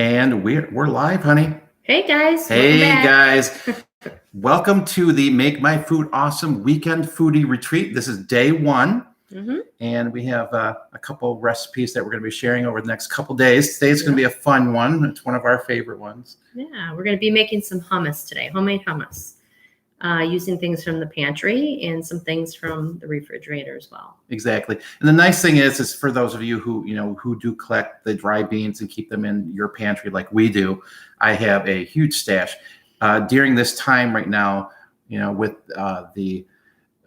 And we're live, honey. Hey guys. Hey guys. Welcome to the Make My Food Awesome Weekend Foodie Retreat. This is day one. And we have a couple recipes that we're going to be sharing over the next couple days. Today's going to be a fun one. It's one of our favorite ones. Yeah, we're going to be making some hummus today, homemade hummus, using things from the pantry and some things from the refrigerator as well. Exactly. And the nice thing is for those of you who do collect the dry beans and keep them in your pantry like we do, I have a huge stash. During this time right now, with the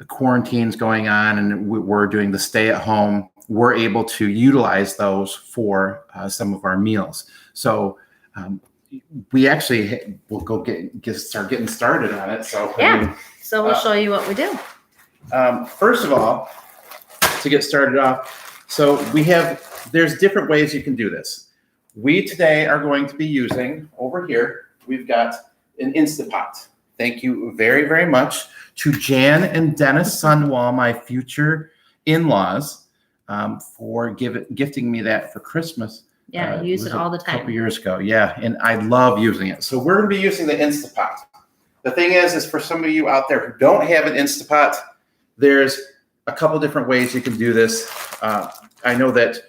quarantines going on and we're doing the stay at home, we're able to utilize those for some of our meals. So we actually will go start getting started on it. So yeah, so we'll show you what we do. First of all, to get started off, so there's different ways you can do this. We today are going to be using over here, we've got an Instapot. Thank you very, very much to Jan and Dennis Sunwall, my future in-laws, for gifting me that for Christmas. Yeah, I use it all the time. A couple years ago, yeah, and I love using it. So we're going to be using the Instapot. The thing is for some of you out there who don't have an Instapot, there's a couple different ways you can do this. I know that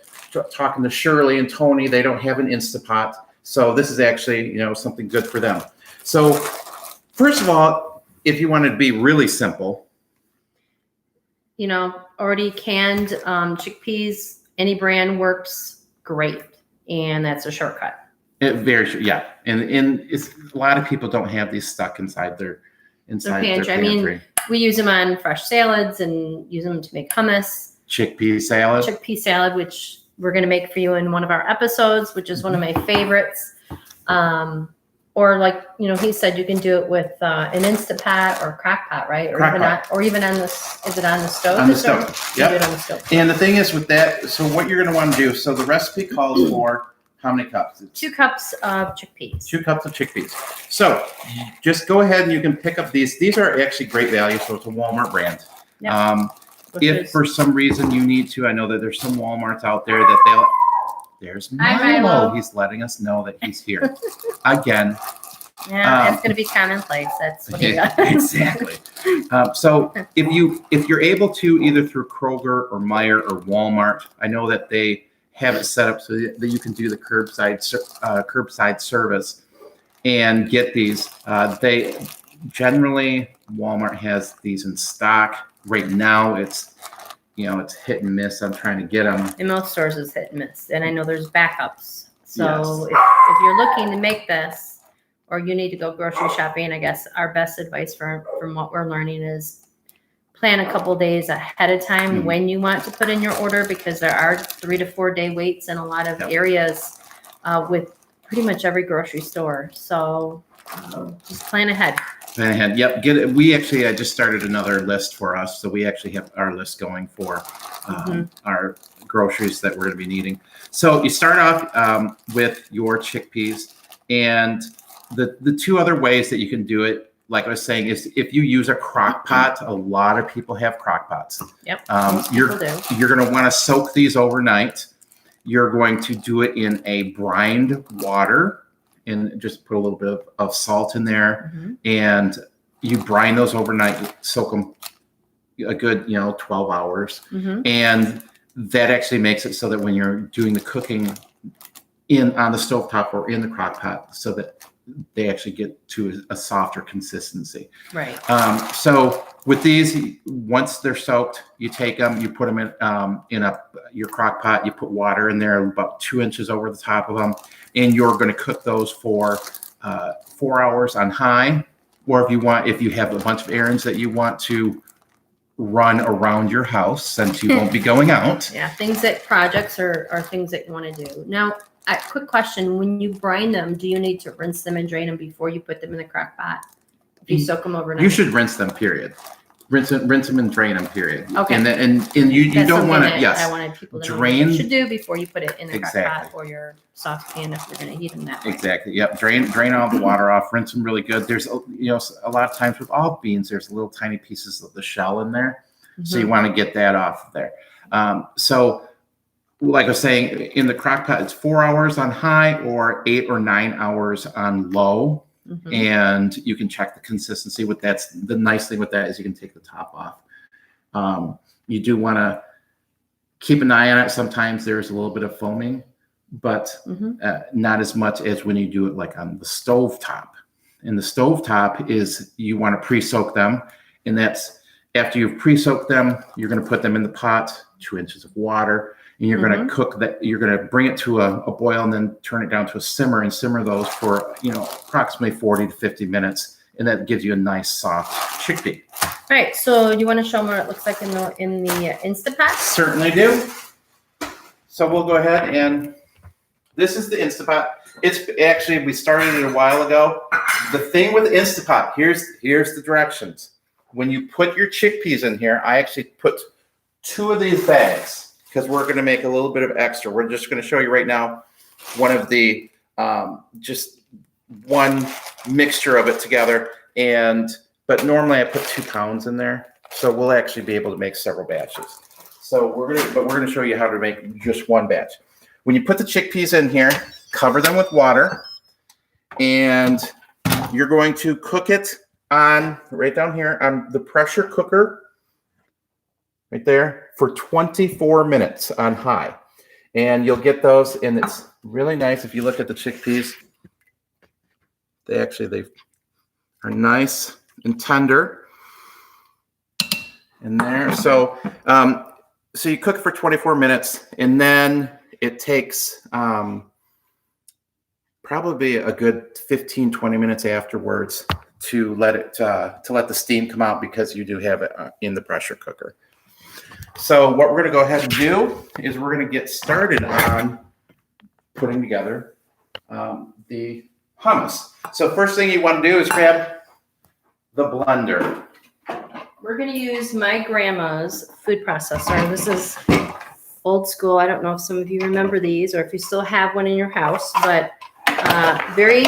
talking to Shirley and Tony, they don't have an Instapot, so this is actually something good for them. So first of all, if you want to be really simple, already canned chickpeas, any brand works great, and that's a shortcut. Yeah, and it's a lot of people don't have these stuck inside their pantry. I mean, we use them on fresh salads and use them to make hummus. Chickpea salad, which we're going to make for you in one of our episodes, which is one of my favorites. Or like, he said you can do it with an Instapot or crock pot, right? Or even on is it on the stove? On the stove. Yeah. Do it on the stove. And the thing is with that, so what you're going to want to do, so the recipe calls for how many cups? It's 2 cups of chickpeas. 2 cups of chickpeas. So just go ahead and you can pick up these. These are actually great value. So it's a Walmart brand. Yep. If for some reason you need to, I know that there's some Walmarts out there that there's Milo. He's letting us know that he's here again. Yeah, it's going to be commonplace. That's what he does. Exactly. So if you're able to, either through Kroger or Meijer or Walmart, I know that they have it set up so that you can do the curbside service and get these. They generally, Walmart has these in stock right now. It's hit and miss. I'm trying to get them. In most stores, it's hit and miss, and I know there's backups. So yes. if you're looking to make this, or you need to go grocery shopping, I guess our best advice from what we're learning is plan a couple days ahead of time when you want to put in your order, because there are 3 to 4 day waits in a lot of areas with pretty much every grocery store. So just plan ahead. Yep. Get it. We actually, I just started another list for us. So we actually have our list going for our groceries that we're going to be needing. So you start off with your chickpeas, and the 2 other ways that you can do it, like I was saying, is if you use a crock pot. A lot of people have crock pots. Yep. You're going to want to soak these overnight. You're going to do it in a brined water, and just put a little bit of salt in there, and you brine those overnight, soak them a good 12 hours, and that actually makes it so that when you're doing the cooking on the stovetop or in the crock pot, so that they actually get to a softer consistency. Right. So with these, once they're soaked, you take them, you put them in your crock pot, you put water in there about 2 inches over the top of them, and you're going to cook those for 4 hours on high. Or if you have a bunch of errands that you want to run around your house, since you won't be going out. Yeah, projects are things that you want to do. Now, quick question: when you brine them, do you need to rinse them and drain them before you put them in the crock pot? If you soak them overnight, you should rinse them. Period. Rinse them and drain them. Period. Okay. And you don't want to. Yes. I wanted people to drain. Know what you should do before you put it in the crock pot or your saucepan if you're going to heat them that way. Exactly. Yep. Drain all the water off. Rinse them really good. There's a lot of times with all beans, there's little tiny pieces of the shell in there, so you want to get that off of there. So like I was saying, in the crock pot, it's 4 hours on high or 8 or 9 hours on low. Mhm. And you can check the consistency with that. The nice thing with that is you can take the top off. You do want to keep an eye on it. Sometimes there's a little bit of foaming, but not as much as when you do it like on the stove top. And the stove top is you want to pre-soak them. And that's after you've pre-soaked them, you're going to put them in the pot, 2 inches of water, and you're going to cook that. You're going to bring it to a boil and then turn it down to a simmer and simmer those for, approximately 40 to 50 minutes. And that gives you a nice soft chickpea. All right. So you want to show them what it looks like in the Instapot? Certainly do. So we'll go ahead and this is the Instapot. It's actually, we started it a while ago. The thing with Instapot, here's the directions. When you put your chickpeas in here, I actually put 2 of these bags because we're going to make a little bit of extra. We're just going to show you right now one of the, just one mixture of it together. But normally I put 2 pounds in there. So we'll actually be able to make several batches. So we're going to show you how to make just one batch. When you put the chickpeas in here, cover them with water, and you're going to cook it on right down here on the pressure cooker right there for 24 minutes on high. And you'll get those, and it's really nice. If you look at the chickpeas, they are nice and tender in there. So so you cook it for 24 minutes, and then it takes probably a good 15-20 minutes afterwards to let the steam come out, because you do have it in the pressure cooker. So what we're going to go ahead and do is we're going to get started on putting together the hummus. So first thing you want to do is grab the blender. We're going to use my grandma's food processor. This is old school. I don't know if some of you remember these or if you still have one in your house, but very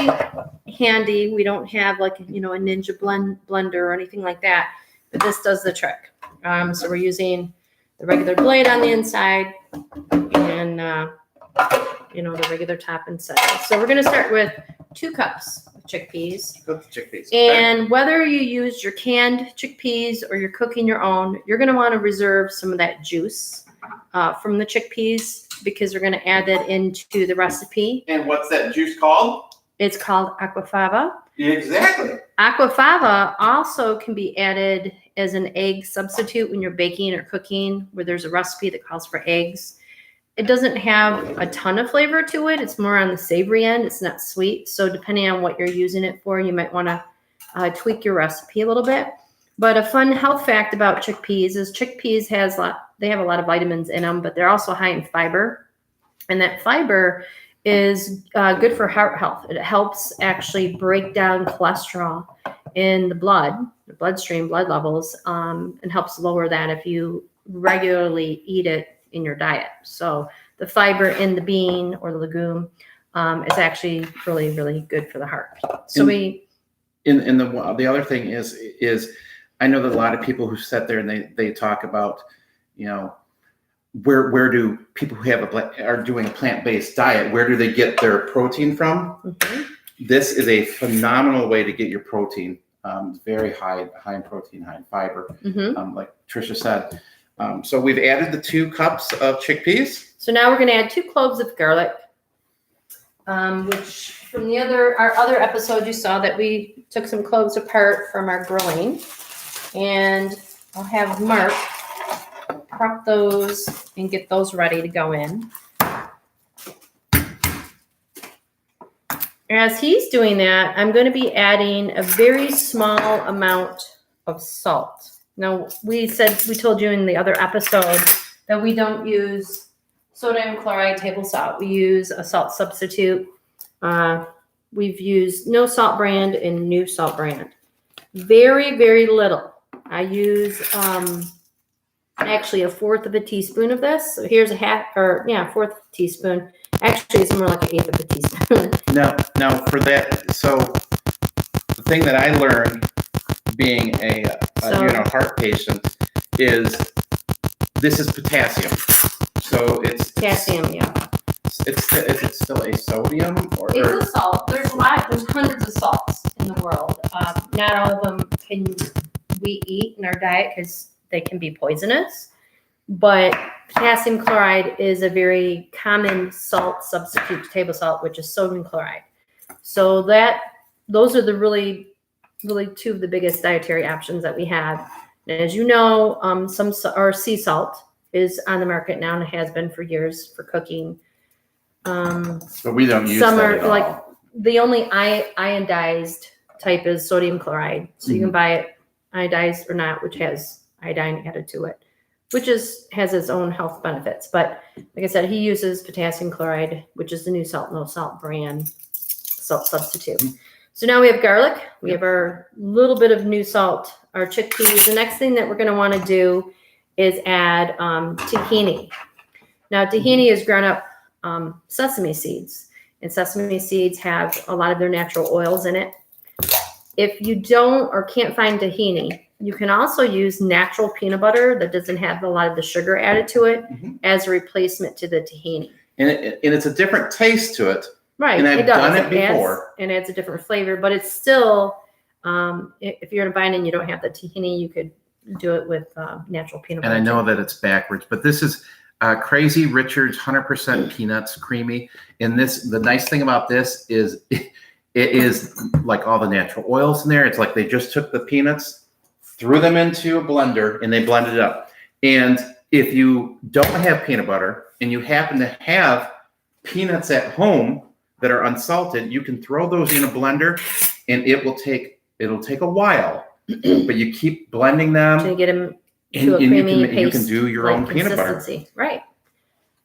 handy. We don't have like, a Ninja blender or anything like that, but this does the trick. So we're using the regular blade on the inside and, the regular top inside. So we're going to start with 2 cups of chickpeas. And whether you use your canned chickpeas or you're cooking your own, you're going to want to reserve some of that juice from the chickpeas, because we're going to add that into the recipe. And what's that juice called? It's called aquafaba. Exactly. Aquafaba also can be added as an egg substitute when you're baking or cooking, where there's a recipe that calls for eggs. It doesn't have a ton of flavor to it. It's more on the savory end. It's not sweet. So depending on what you're using it for, you might want to tweak your recipe a little bit. But a fun health fact about chickpeas is chickpeas they have a lot of vitamins in them, but they're also high in fiber. And that fiber is good for heart health. It helps actually break down cholesterol in the bloodstream, blood levels, and helps lower that if you regularly eat it in your diet. So the fiber in the bean or the legume is actually really, really good for the heart. So the other thing is I know that a lot of people who sit there and they talk about, where do people who are doing a plant-based diet, where do they get their protein from? Mm-hmm. This is a phenomenal way to get your protein. Very high in protein, high in fiber, like Tricia said. So we've added the 2 cups of chickpeas. So now we're going to add 2 cloves of garlic, which from our other episode, you saw that we took some cloves apart from our grilling, and I'll have Mark prep those and get those ready to go in. As he's doing that, I'm going to be adding a very small amount of salt. Now, we told you in the other episode that we don't use sodium chloride table salt. We use a salt substitute. We've used no salt brand and new salt brand. Very, very little. I use actually a 1/4 teaspoon of this. So here's a 1/4 teaspoon. Actually, it's more like 1/8 of a teaspoon. Now for that, so the thing that I learned being a heart patient is this is potassium. So it's Potassium, yeah. Is it still a sodium or? It's a salt. There's hundreds of salts in the world. Not all of them can we eat in our diet because they can be poisonous. But potassium chloride is a very common salt substitute to table salt, which is sodium chloride. So those are the really two of the biggest dietary options that we have. And as you know, some or sea salt is on the market now and it has been for years for cooking. But we don't use some that are at all. like the only iodized type is sodium chloride. So you can buy it iodized or not, which has iodine added to it, which has its own health benefits. But like I said, he uses potassium chloride, which is the new Salt No Salt brand salt substitute. So now we have garlic. We have our little bit of new salt, our chickpeas. The next thing that we're going to want to do is add tahini. Now, tahini is ground up sesame seeds, and sesame seeds have a lot of their natural oils in it. If you don't or can't find tahini, you can also use natural peanut butter that doesn't have a lot of the sugar added to it as a replacement to the tahini. And it's a different taste to it. Right. And I've done it before. And adds a different flavor, but it's still, if you're in a bind and you don't have the tahini, you could do it with natural peanut butter. And I know that it's backwards, but this is Crazy Richard's 100% peanuts creamy. And the nice thing about this is it is like all the natural oils in there. It's like they just took the peanuts, threw them into a blender, and they blended it up. And if you don't have peanut butter and you happen to have peanuts at home that are unsalted, you can throw those in a blender, and it'll take a while, but you keep blending them. So you get them to a creamy paste. You can do your own peanut butter. Right.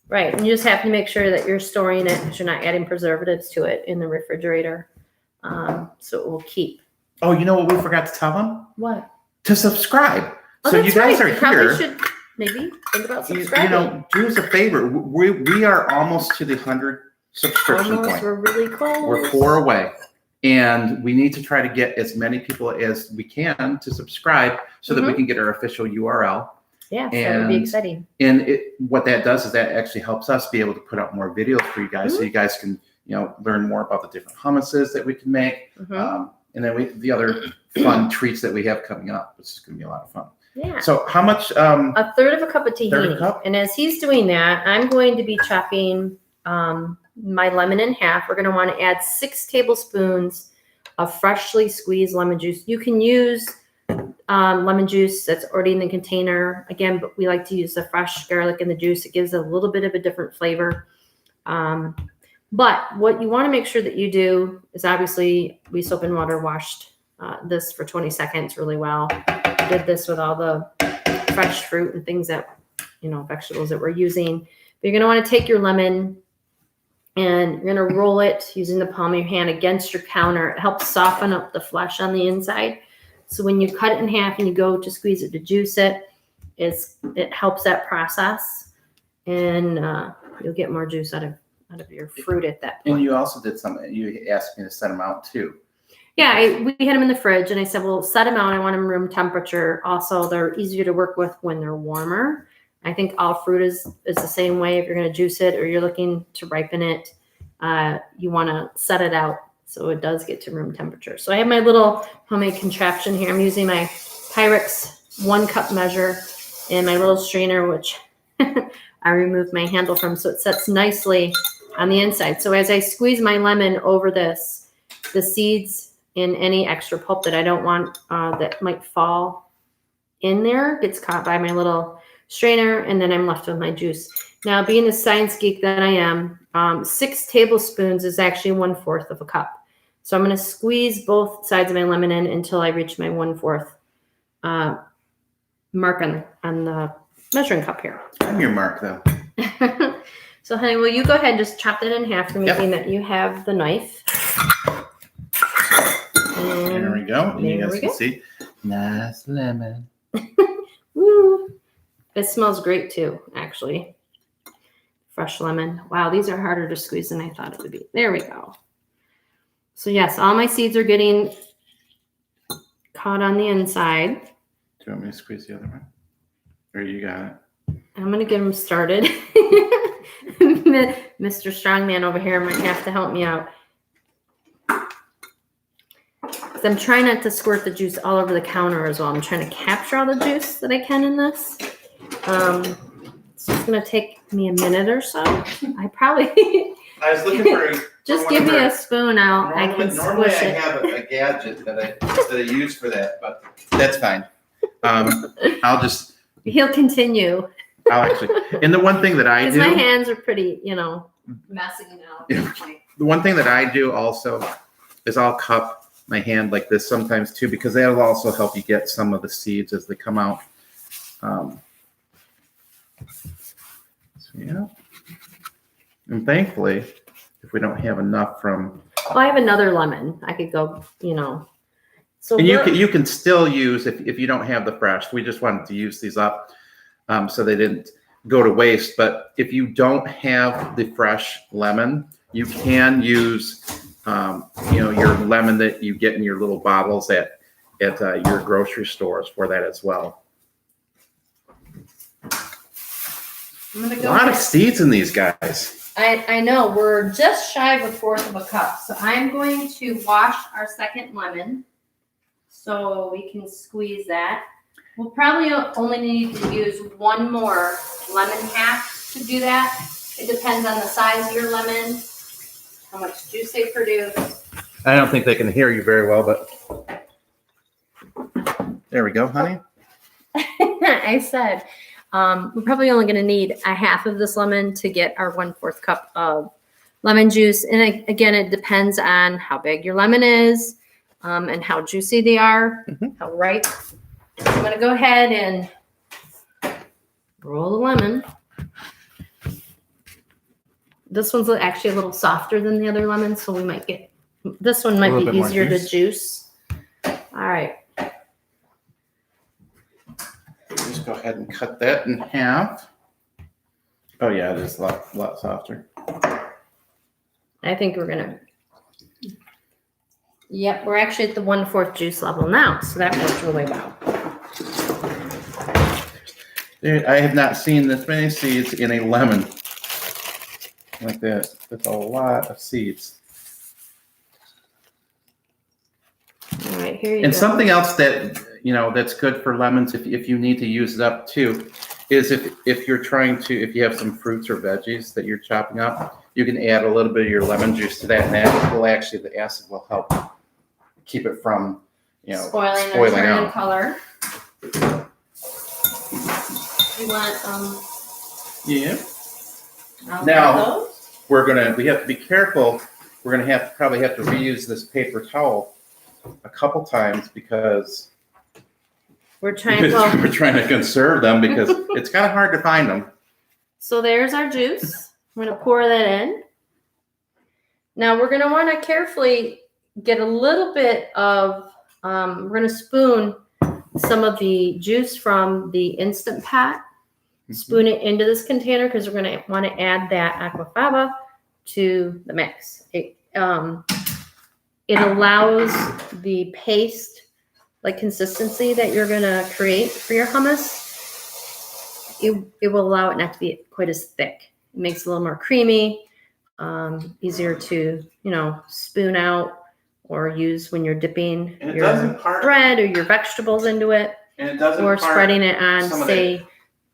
Right. And you just have to make sure that you're storing it because you're not adding preservatives to it in the refrigerator. So it will keep. Oh, you know what we forgot to tell them? What? To subscribe. Oh, so you guys right. are here. Should maybe think about subscribing. Do us a favor. We are almost to the 100 subscription point. We're really close. We're 4 away. And we need to try to get as many people as we can to subscribe so that we can get our official URL. Yeah, that would be exciting. And what that does is that actually helps us be able to put out more videos for you guys so you guys can learn more about the different hummuses that we can make. And then the other fun treats that we have coming up, which is going to be a lot of fun. Yeah. So how much? A third of a cup of tahini. Third of a cup? And as he's doing that, I'm going to be chopping my lemon in half. We're going to want to add 6 tablespoons of freshly squeezed lemon juice. You can use lemon juice that's already in the container. Again, but we like to use the fresh garlic in the juice. It gives a little bit of a different flavor. But what you want to make sure that you do is obviously we soap and water washed this for 20 seconds really well. Did this with all the fresh fruit and things that, vegetables that we're using. But you're going to want to take your lemon and you're going to roll it using the palm of your hand against your counter. It helps soften up the flesh on the inside. So when you cut it in half and you go to squeeze it to juice it, it helps that process, and you'll get more juice out of your fruit at that point. And you also did something. You asked me to set them out too. Yeah, we had them in the fridge, and I said, well, set them out. I want them room temperature. Also, they're easier to work with when they're warmer. I think all fruit is the same way. If you're going to juice it or you're looking to ripen it, you want to set it out so it does get to room temperature. So I have my little homemade contraption here. I'm using my Pyrex 1 cup measure and my little strainer, which I removed my handle from, so it sets nicely on the inside. So as I squeeze my lemon over this, the seeds and any extra pulp that I don't want that might fall in there gets caught by my little strainer, and then I'm left with my juice. Now, being the science geek that I am, 6 tablespoons is actually 1/4 of a cup. So I'm going to squeeze both sides of my lemon in until I reach my 1/4 mark on the measuring cup here. I'm your mark, though. So, honey, will you go ahead and just chop that in half for me, being that you have the knife. And there we go. And you guys can see. Nice lemon. Woo. It smells great, too, actually. Fresh lemon. Wow, these are harder to squeeze than I thought it would be. There we go. So, yes, all my seeds are getting caught on the inside. Do you want me to squeeze the other one? Or you got it? I'm going to get him started. Mr. Strongman over here might have to help me out. Because I'm trying not to squirt the juice all over the counter as well. I'm trying to capture all the juice that I can in this. So it's going to take me a minute or so. I was looking for just give me a spoon out. I can normally squish it. I have a gadget that I use for that, but that's fine. He'll continue. I'll actually. And the one thing that I do. Because my hands are pretty, messy now. Yeah. The one thing that I do also is I'll cup my hand like this sometimes too, because that'll also help you get some of the seeds as they come out. So yeah. And thankfully, if we don't have enough from. Well, I have another lemon. I could go, So and you can still use if you don't have the fresh. We just wanted to use these up so they didn't go to waste. But if you don't have the fresh lemon, you can use your lemon that you get in your little bottles at your grocery stores for that as well. A lot of seeds in these guys. I know we're just shy of 1/4 of a cup, so I'm going to wash our second lemon so we can squeeze that. We'll probably only need to use one more lemon half to do that. It depends on the size of your lemon, how much juice they produce. I don't think they can hear you very well, but there we go, honey. I said. We're probably only going to need a half of this lemon to get our 1/4 cup of lemon juice. And again, it depends on how big your lemon is and how juicy they are, how ripe. So I'm going to go ahead and roll the lemon. This one's actually a little softer than the other lemon, so we might get, this one might be easier to juice. All right. Just go ahead and cut that in half. Oh yeah, it is a lot softer. I think we're gonna. Yep, we're actually at the 1/4 juice level now, so that works really well. I have not seen this many seeds in a lemon like that. That's a lot of seeds. All right, here you and go. something else that that's good for lemons if you need to use it up too is if you're trying to, if you have some fruits or veggies that you're chopping up, you can add a little bit of your lemon juice to that, and that will actually, the acid will help keep it from spoiling or turning out. Color. You want Yeah. Now we have to be careful. We're gonna probably have to reuse this paper towel a couple times because we're trying to conserve them because it's kind of hard to find them. So there's our juice. I'm going to pour that in. Now we're going to want to carefully get a little bit of, we're going to spoon some of the juice from the Instant Pot, spoon it into this container because we're going to want to add that aquafaba to the mix. It allows the paste like consistency that you're going to create for your hummus. It will allow it not to be quite as thick. It makes it a little more creamy, easier to, spoon out or use when you're dipping your bread or your vegetables into it, or spreading it on, say,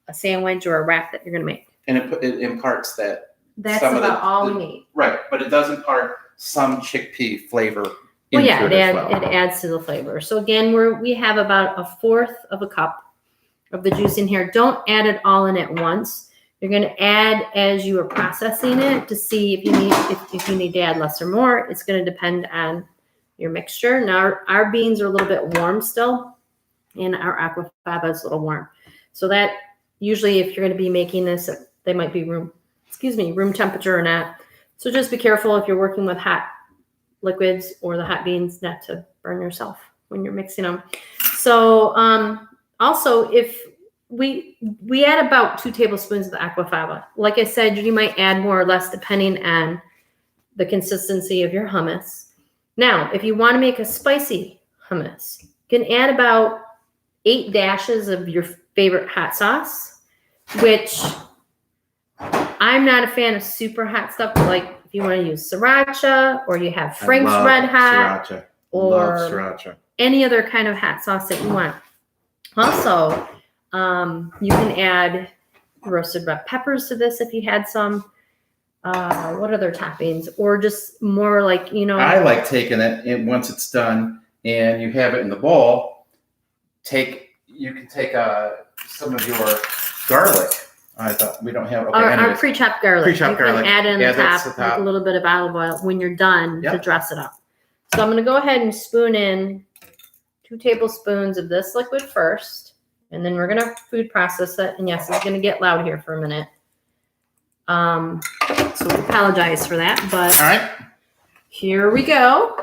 a sandwich or a wrap that you're going to make. And it imparts that. That's about all we need. Right, but it does impart some chickpea flavor. Well, yeah, it adds to the flavor. So again, we have about 1/4 of a cup of the juice in here. Don't add it all in at once. You're going to add as you are processing it to see if you need to add less or more. It's going to depend on your mixture. Now our beans are a little bit warm still, and our aquafaba is a little warm. So that usually, if you're going to be making this, they might be room temperature or not. So just be careful if you're working with hot liquids or the hot beans not to burn yourself when you're mixing them. So also, if we add about 2 tablespoons of the aquafaba. Like I said, you might add more or less depending on the consistency of your hummus. Now, if you want to make a spicy hummus, you can add about 8 dashes of your favorite hot sauce. which I'm not a fan of super hot stuff. Like if you want to use sriracha or you have Frank's Red Hot Sriracha. or Love sriracha. any other kind of hot sauce that you want. Also, you can add roasted red peppers to this if you had some. What other toppings? Or just more like, you know. I like taking it, and once it's done and you have it in the bowl, you can take some of your garlic. I thought we don't have Our pre-chopped garlic. Pre-chopped garlic. You can add in Yeah, the that's top, the top. with a little bit of olive oil when you're done to dress it up. So I'm going to go ahead and spoon in 2 tablespoons of this liquid first, and then we're going to food process it. And yes, it's going to get loud here for a minute. So we apologize for that, but all right, here we go.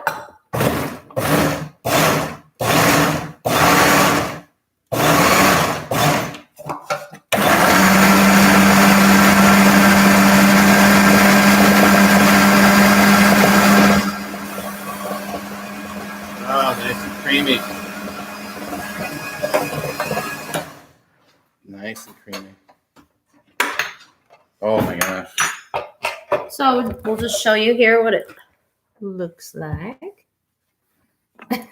oh, nice and creamy. Nice and creamy. Oh my gosh. So we'll just show you here what it looks like. It's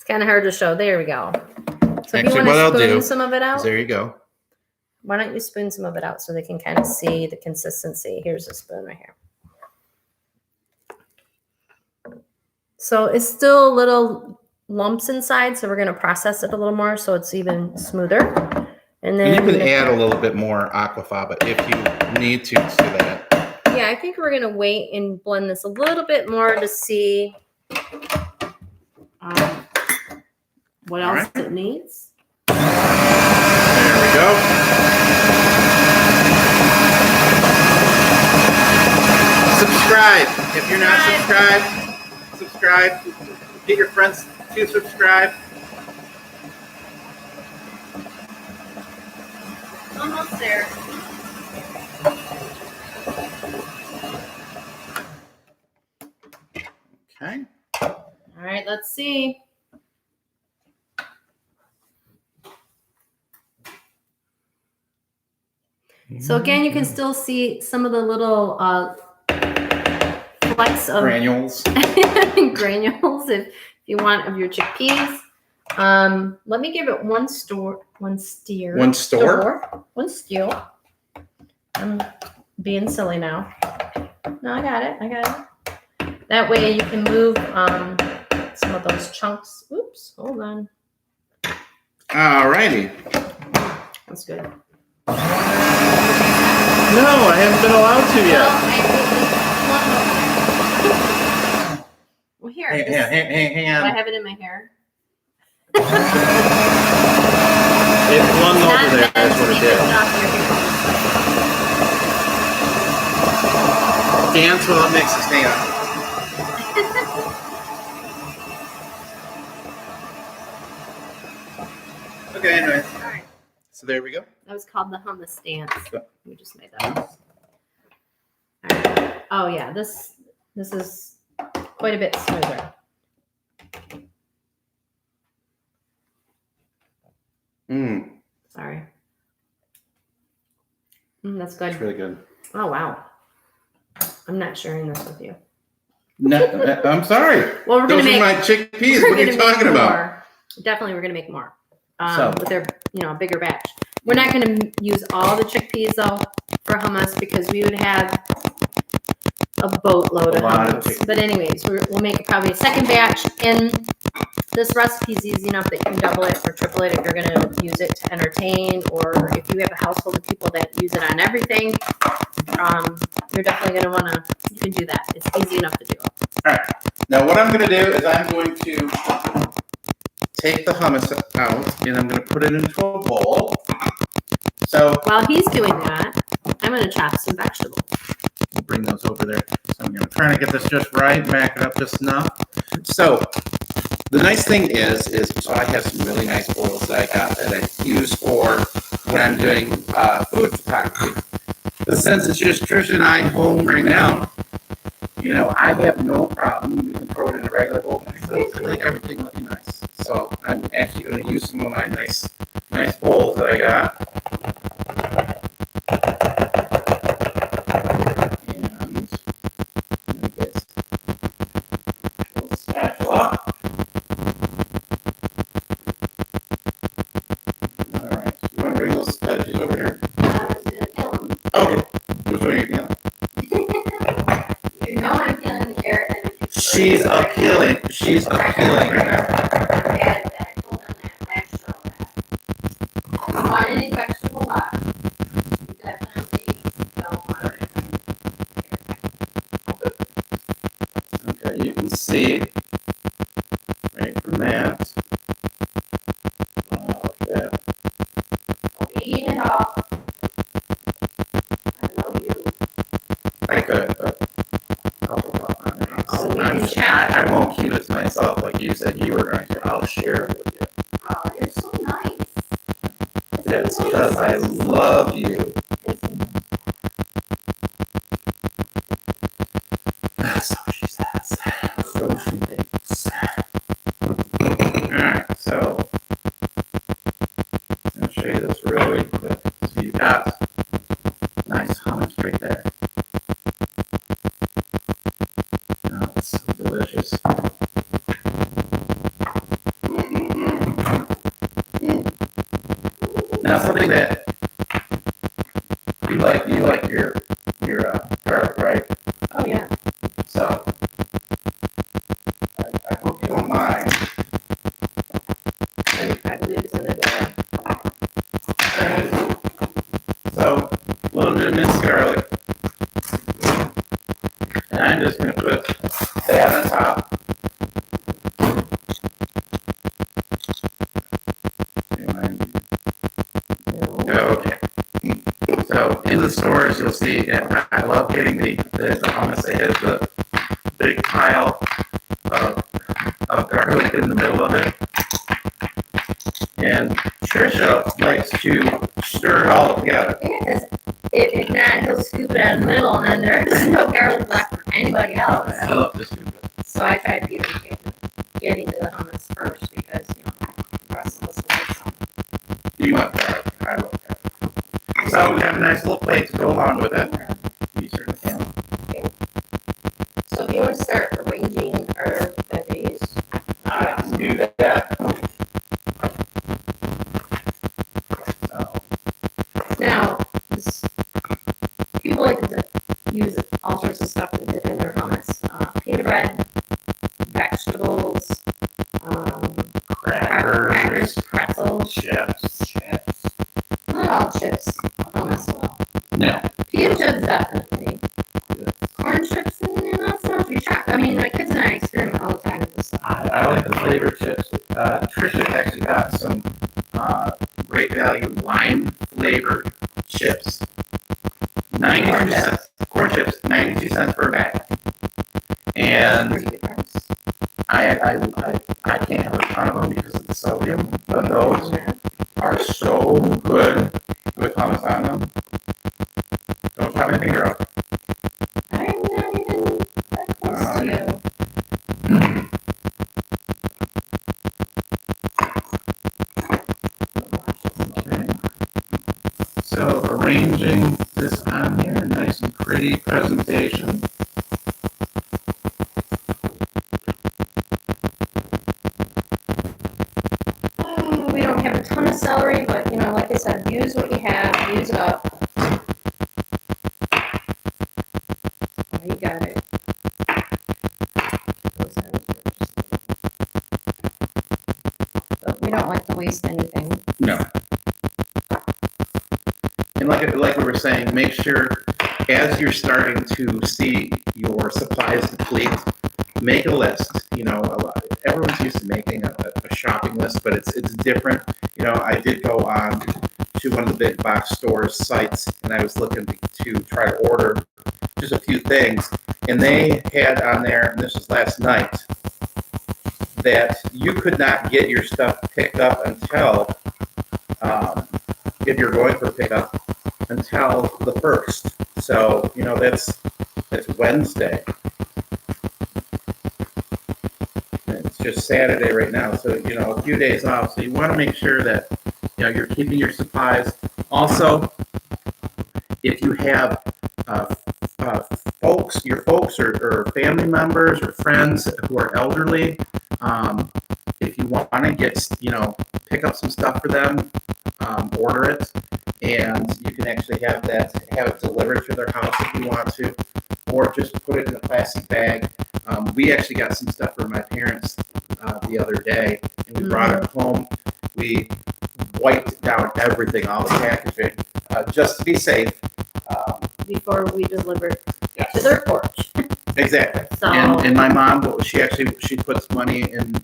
kind of hard to show. There we go. So if you want to spoon some of it out, there you go. Why don't you spoon some of it out so they can kind of see the consistency? Here's a spoon right here. So it's still little lumps inside, so we're going to process it a little more so it's even smoother. And then you can add a little bit more aquafaba if you need to that. Yeah, I think we're going to wait and blend this a little bit more to see what else it needs. There we go. Subscribe. If you're not subscribed. Get your friends to subscribe. Almost there. Okay. All right, let's see. So again, you can still see some of the little flecks of granules. granules if you want of your chickpeas. Let me give it one steer. I'm being silly now. No, I got it. That way you can move some of those chunks. Oops, hold on. All righty. That's good. No, I haven't been allowed to yet. Well, here. Hang on. Do I have it in my hair? It flung over there. That's what it did. Dance while it mixes. Hang on. Okay, anyway. All right. So there we go. That was called the hummus dance. We just made that up. All right. Oh yeah, this is quite a bit smoother. Sorry. That's good. It's really good. Oh wow. I'm not sharing this with you. No, I'm sorry. Well, Those are my chickpeas. What are you talking about? Definitely, we're gonna make more. With their, a bigger batch. We're not going to use all the chickpeas though for hummus because we would have a boatload of hummus. But anyways, we'll make probably a second batch, and this recipe is easy enough that you can double it or triple it if you're going to use it to entertain, or if you have a household of people that use it on everything. You're definitely going to want to. You can do that. It's easy enough to do. All right. Now what I'm going to do is I'm going to take the hummus out, and I'm going to put it into a bowl. So while he's doing that, I'm going to chop some vegetables. Bring those over there. So I'm going to try to get this just right, back it up just enough. So the nice thing is so I have some really nice bowls that I got that I use for when I'm doing food photography. But since it's just Trish and I home right now, I have no problem. You can throw it in a regular bowl. So make everything look nice. So I'm actually going to use some of my nice bowls. holes that I got. And I get a little spatula. All right, you want to bring those veggies over here? Okay, which one are you feeling? You know I'm feeling the carrot. She's appealing. She's appealing right now. Want any vegetable left? You definitely don't want it. Okay, you can see right from that. Okay. Eat it all. I love you. I could, but So we can chat. I won't keep it to myself like you said you were going to. I'll share it with you. Oh, you're so nice. That's because I love you. So she says. So she thinks. Alright, so I'm going to show you this really quick. So you got nice hummus right there. Oh, it's so delicious. Now something that you like your garlic, right? Oh, yeah. So I hope you don't mind. I believe it's in the door. So a little bit of minced garlic. And I'm just going to put that on top. Okay. So in the stores, you'll see, and I love getting the hummus. It has the big pile of garlic in the middle of it. And Trisha likes to stir it all together. Because if not, he'll scoop it out of the middle, and then there's no garlic left for anybody else. I love to scoop it. So I try to get into the hummus first because, the rest of us will some. You want garlic. I love that. So we have a nice little plate to go along with it. You certainly can. Okay. So if you want to start arranging our veggies, I can do that. So, now, people like to use all sorts of stuff to dip in their hummus. Pita bread, vegetables, crackers, pretzels, chips. not all chips, hummus well. No. Pita chips definitely. Corn chips, not so much. My kids and I experiment all the time with this stuff. I like the flavored chips. Trisha actually got some great value lime flavored chips. 92 cents. Corn chips, 92 cents per bag. And Pretty good price. I can't have a ton of them because of the sodium, but those are so good with hummus on them. Don't try my finger up. I'm not even that close to you. Okay. So arranging this on here, nice and pretty presentation. We don't have a ton of celery, but like I said, use what you have, use it up. Oh, you got it. But we don't like to waste anything. No. And like we were saying, make sure as you're starting to see your supplies deplete, make a list. Everyone's used to making a shopping list, but it's different. I did go on to one of the big box stores sites, and I was looking to try to order just a few things, and they had on there, and this was last night, that you could not get your stuff picked up until, if you're going for pickup, until the 1st. So, that's Wednesday. It's just Saturday right now, so, a few days off. So you want to make sure that you're keeping your supplies. Also, if you have your folks or family members or friends who are elderly, if you want to get, pick up some stuff for them, order it, and you can actually have it delivered to their house if you want to, or just put it in a plastic bag. We actually got some stuff for my parents the other day, and we brought it home. We wiped down everything, all the packaging, just to be safe. Before we deliver to their porch. Exactly. So, and my mom, she puts money in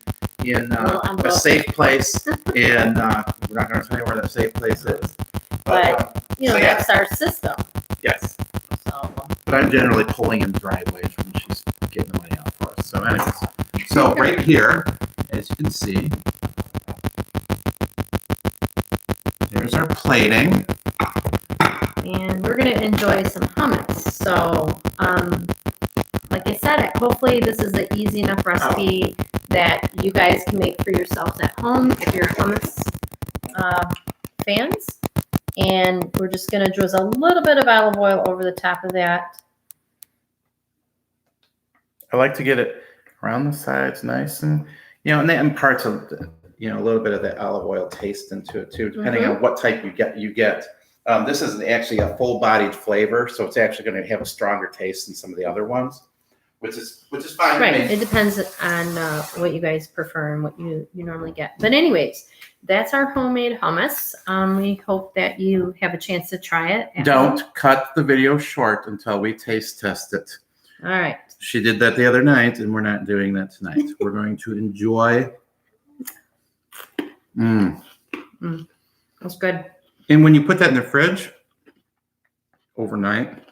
a safe place, and we're not going to tell you where that safe place is. But that's our system. Yes. So. But I'm generally pulling in driveways when she's getting the money out for us. So anyways, right here, as you can see, there's our plating. And we're going to enjoy some hummus. So, like I said, hopefully this is an easy enough recipe that you guys can make for yourselves at home if you're hummus fans. And we're just going to drizzle a little bit of olive oil over the top of that. I like to get it around the sides nice and, and then parts of, a little bit of that olive oil taste into it too, depending on what type you get. This is actually a full-bodied flavor, so it's actually going to have a stronger taste than some of the other ones, which is fine. Right. It depends on what you guys prefer and what you normally get. But anyways, that's our homemade hummus. We hope that you have a chance to try it. Don't cut the video short until we taste test it. All right. She did that the other night, and we're not doing that tonight. We're going to enjoy. That's good. And when you put that in the fridge overnight,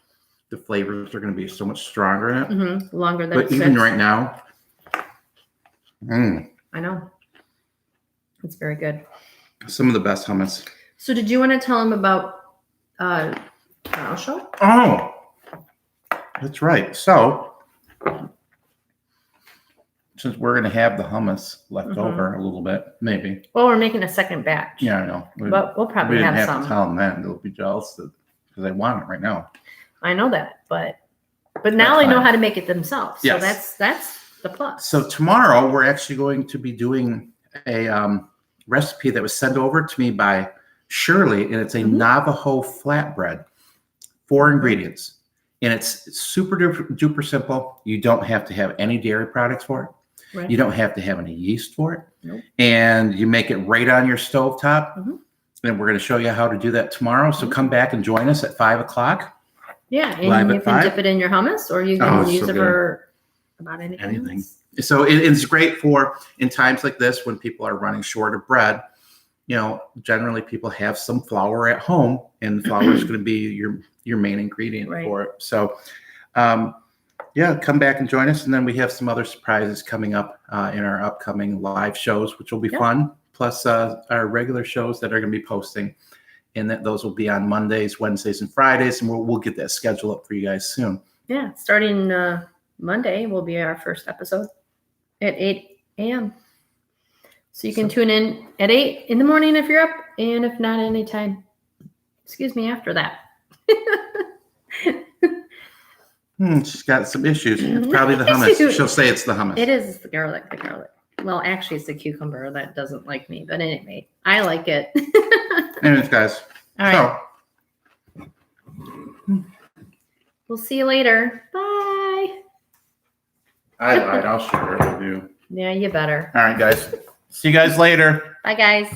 the flavors are going to be so much stronger in it. Longer than but even right now, I know. It's very good. Some of the best hummus. So did you want to tell them about our show? Oh, that's right. So since we're going to have the hummus left over a little bit, maybe. Well, we're making a second batch. Yeah, I know. But we'll probably have some. To tell them that. They'll be jealous because they want it right now. I know that, but now they know how to make it themselves. So Yes. that's the plus. So tomorrow we're actually going to be doing a recipe that was sent over to me by Shirley, and it's a Navajo flatbread. 4 ingredients, and it's super duper simple. You don't have to have any dairy products for it. Right. You don't have to have any yeast for it. Nope. And you make it right on your stovetop. And we're going to show you how to do that tomorrow. So come back and join us at 5:00. Yeah, and you can dip it in your hummus, or you can use it for about anything else. So it's great for in times like this when people are running short of bread. Generally people have some flour at home, and flour is going to be your main ingredient for it. So, come back and join us. And then we have some other surprises coming up in our upcoming live shows, which will be fun. Plus our regular shows that are going to be posting, and those will be on Mondays, Wednesdays, and Fridays. And we'll get that schedule up for you guys soon. Yeah, starting Monday will be our first episode at 8 a.m. So you can tune in at 8 in the morning if you're up, and if not, anytime. After that. She's got some issues. It's probably the hummus. She'll say it's the hummus. It is. It's the garlic. Well, actually, it's the cucumber that doesn't like me. But anyway, I like it. Anyways, guys. All right. So, we'll see you later. Bye. I lied. I'll share it with you. Yeah, you better. All right, guys. See you guys later. Bye, guys.